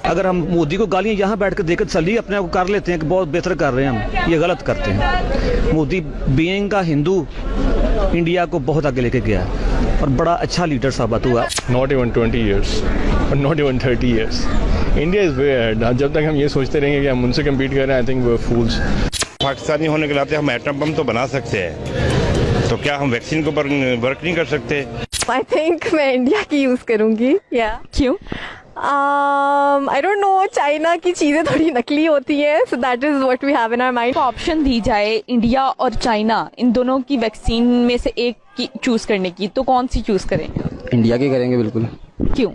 अगर हम मोदी को गालियाँ यहाँ बैठ कर देकर तसल्ली अपने आप को कर लेते हैं कि बहुत बेहतर कर रहे हैं, हम ये गलत करते हैं। मोदी बीइंग का हिंदू इंडिया को बहुत आगे लेके गया और बड़ा अच्छा लीडर साबित हुआ। Not even 20 years, or not even 30 years. India is way ahead. जब तक हम ये सोचते रहेंगे कि हम उनसे कम्पीट कर रहे हैं, I think we're fools. Pakistani होने के नाते हम एटम बम तो बना सकते हैं, तो क्या हम वैक्सीन को वर्क नहीं कर सकते? आई थिंक मैं इंडिया की यूज करूंगी। या क्यों? आई डोंट नो, चाइना की चीजें थोड़ी नकली होती है, so that is what we have in our mind. Option दी जाए इंडिया और चाइना, इन दोनों की वैक्सीन में से एक की चूज करने की, तो कौन सी चूज करेंगे? इंडिया की करेंगे बिल्कुल। क्यों?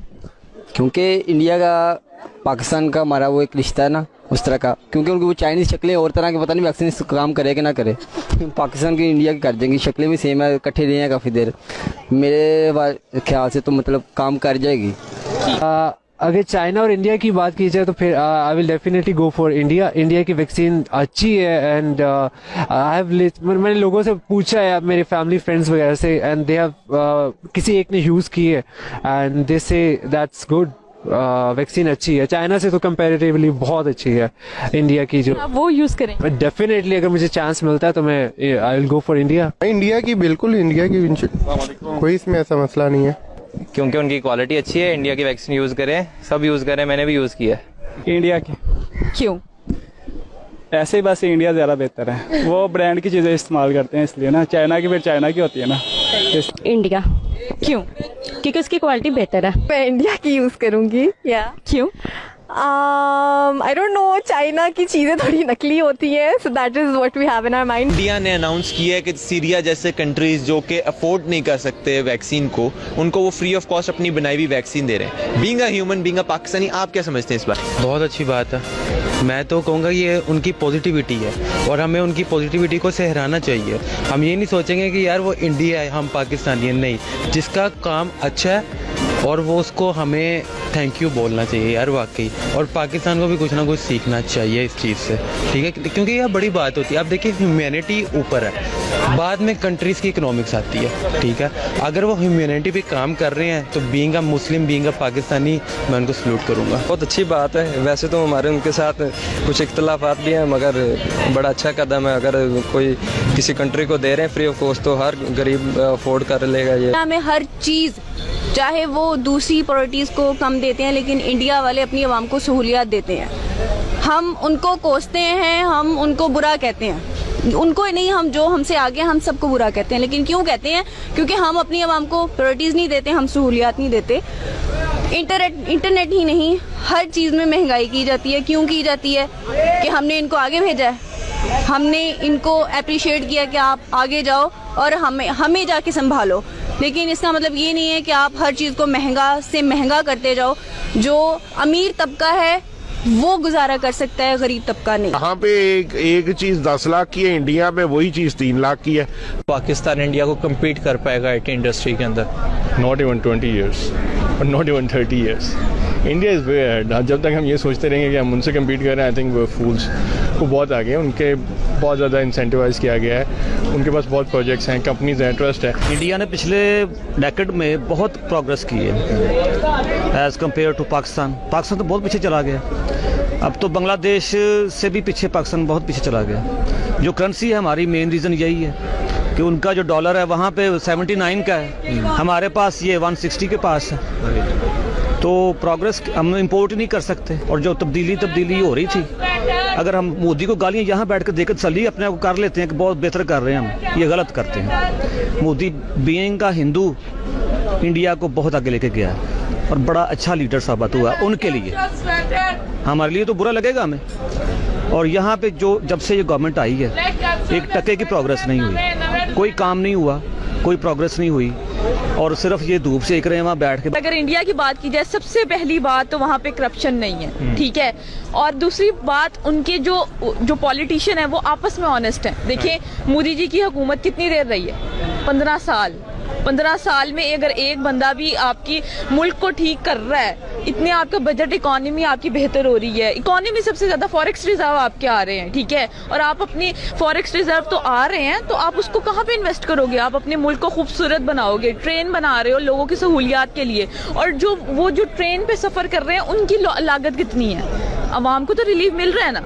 क्योंकि इंडिया का पाकिस्तान का हमारा वो एक रिश्ता है ना, उस तरह का। क्योंकि उनकी वो चाइनीज शक्लें और तरह की, पता नहीं वैक्सीन काम करे कि ना करे। पाकिस्तान की इंडिया की कर देंगी, शक्लें भी सेम है, इकट्ठे रहे हैं काफ़ी देर। मेरे ख्याल से तो मतलब काम कर जाएगी। अगर चाइना और इंडिया की बात की जाए तो फिर I will definitely go for India. India की वैक्सीन अच्छी है एंड आई हैव मैंने लोगों से पूछा है, मेरे फैमिली फ्रेंड्स वगैरह से, एंड दे हैव किसी एक ने यूज़ की है एंड दे से दैट्स गुड। वैक्सीन अच्छी है, चाइना से तो कंपैरेटिवली बहुत अच्छी है इंडिया की जो। आप वो यूज करें? डेफिनेटली अगर मुझे चांस मिलता है तो मैं I will go for India. India की, बिल्कुल इंडिया की, कोई इसमें ऐसा मसला नहीं है। क्योंकि उनकी क्वालिटी अच्छी है। इंडिया की वैक्सीन यूज़ करें, सब यूज़ करें, मैंने भी यूज़ किया है इंडिया की। क्यों? ऐसे ही बस इंडिया ज़्यादा बेहतर है, वो ब्रांड की चीज़ें इस्तेमाल करते हैं इसलिए ना। चाइना की फिर चाइना की होती है ना। इंडिया। क्यों? क्योंकि उसकी क्वालिटी बेहतर है। मैं इंडिया की यूज करूंगी। या क्यों? आई डोंट नो, चाइना की चीजें थोड़ी नकली होती है, so that is what we have in our mind. India ने अनाउंस किया है कि सीरिया जैसे कंट्रीज जो कि अफोर्ड नहीं कर सकते वैक्सीन को, उनको वो फ्री ऑफ कॉस्ट अपनी बनाई हुई वैक्सीन दे रहे हैं। Being a human, being a Pakistani, आप क्या समझते हैं इस बार? बहुत अच्छी बात है। मैं तो कहूँगा ये उनकी पॉजिटिविटी है और हमें उनकी पॉजिटिविटी को सहराना चाहिए। हम ये नहीं सोचेंगे कि यार वो इंडिया है, हम पाकिस्तानी हैं, नहीं। जिसका काम अच्छा है और वो उसको हमें थैंक यू बोलना चाहिए यार, वाकई। और पाकिस्तान को भी कुछ ना कुछ सीखना चाहिए इस चीज़ से, ठीक है? क्योंकि यह बड़ी बात होती है। आप देखिए, ह्यूमैनिटी ऊपर है, बाद में कंट्रीज़ की इकोनॉमिक्स आती है, ठीक है? अगर वो ह्यूमैनिटी पे काम कर रहे हैं तो being a Muslim, being a Pakistani, मैं उनको सल्यूट करूँगा। बहुत अच्छी बात है। वैसे तो हमारे उनके साथ कुछ इख्तलाफात भी हैं, मगर बड़ा अच्छा कदम है। अगर कोई किसी कंट्री को दे रहे हैं फ्री ऑफ कॉस्ट, तो हर गरीब अफोर्ड कर लेगा ये। हमें हर चीज़, चाहे वो दूसरी प्रायोरिटीज़ को कम देते हैं, लेकिन इंडिया वाले अपनी आवाम को सहूलियत देते हैं। हम उनको कोसते हैं, हम उनको बुरा कहते हैं, उनको नहीं, हम जो हमसे आगे, हम सबको बुरा कहते हैं। लेकिन क्यों कहते हैं? क्योंकि हम अपनी आवाम को प्रायोरिटीज़ नहीं देते, हम सहूलियत नहीं देते। इंटरनेट ही नहीं, हर चीज़ में महंगाई की जाती है। क्यों की जाती है? कि हमने इनको आगे भेजा है, हमने इनको अप्रिशिएट किया कि आप आगे जाओ और हमें जाके संभालो। लेकिन इसका मतलब ये नहीं है कि आप हर चीज़ को महंगा से महंगा करते जाओ। जो अमीर तबका है वो गुजारा कर सकता है, गरीब तबका नहीं। यहाँ पे एक चीज़ 10 लाख की है, इंडिया में वही चीज़ 3 लाख की है। पाकिस्तान इंडिया को कम्पीट कर पाएगा आईटी इंडस्ट्री के अंदर? Not even 20 years, or not even 30 years. India is way ahead. जब तक हम ये सोचते रहेंगे कि हम उनसे कम्पीट कर रहे हैं, I think we're fools. वो बहुत आगे हैं, उनके बहुत ज़्यादा इंसेंटिवाइज किया गया है, उनके पास बहुत प्रोजेक्ट्स हैं, कंपनीज हैं, ट्रस्ट है। इंडिया ने पिछले डेकेड में बहुत प्रोग्रेस की है as compare to Pakistan. Pakistan तो बहुत पीछे चला गया, अब तो बांग्लादेश से भी पीछे पाकिस्तान बहुत पीछे चला गया। जो करेंसी है हमारी, मेन रीज़न यही है कि उनका जो डॉलर है वहाँ पे 79 का है, हमारे पास ये 160 के पास है। तो प्रोग्रेस हम इंपोर्ट नहीं कर सकते। और जो तब्दीली हो रही थी, अगर हम मोदी को गालियाँ यहाँ बैठ कर देकर तसल्ली अपने आप को कर लेते हैं कि बहुत बेहतर कर रहे हैं, हम ये गलत करते हैं। मोदी बीइंग का हिंदू इंडिया को बहुत आगे लेके गया और बड़ा अच्छा लीडर साबित हुआ उनके लिए। हमारे लिए तो बुरा लगेगा हमें। और यहाँ पे जो जब से ये गवर्नमेंट आई है, एक टके की प्रोग्रेस नहीं हुई, कोई काम नहीं हुआ, कोई प्रोग्रेस नहीं हुई, और सिर्फ ये धूप सेक रहे हैं वहाँ बैठ के। अगर इंडिया की बात की जाए, सबसे पहली बात तो वहाँ पे करप्शन नहीं है, ठीक है? और दूसरी बात, उनके जो पॉलिटिशियन है वो आपस में ऑनेस्ट है। देखिए, मोदी जी की हुकूमत कितनी देर रही है? 15 साल। 15 साल में अगर एक बंदा भी आपकी मुल्क को ठीक कर रहा है, इतने आपका बजट इकोनॉमी आपकी बेहतर हो रही है, इकोनॉमी सबसे ज्यादा फॉरेक्स रिजर्व आपके आ रहे हैं, ठीक है, और आप अपनी फॉरेक्स रिजर्व तो आ रहे हैं, तो आप उसको कहाँ पे इन्वेस्ट करोगे? आप अपने मुल्क को खूबसूरत बनाओगे, ट्रेन बना रहे हो लोगों की सहूलियात के लिए, और जो ट्रेन पे सफर कर रहे हैं उनकी लागत कितनी है? आवाम को तो रिलीफ मिल रहा है ना।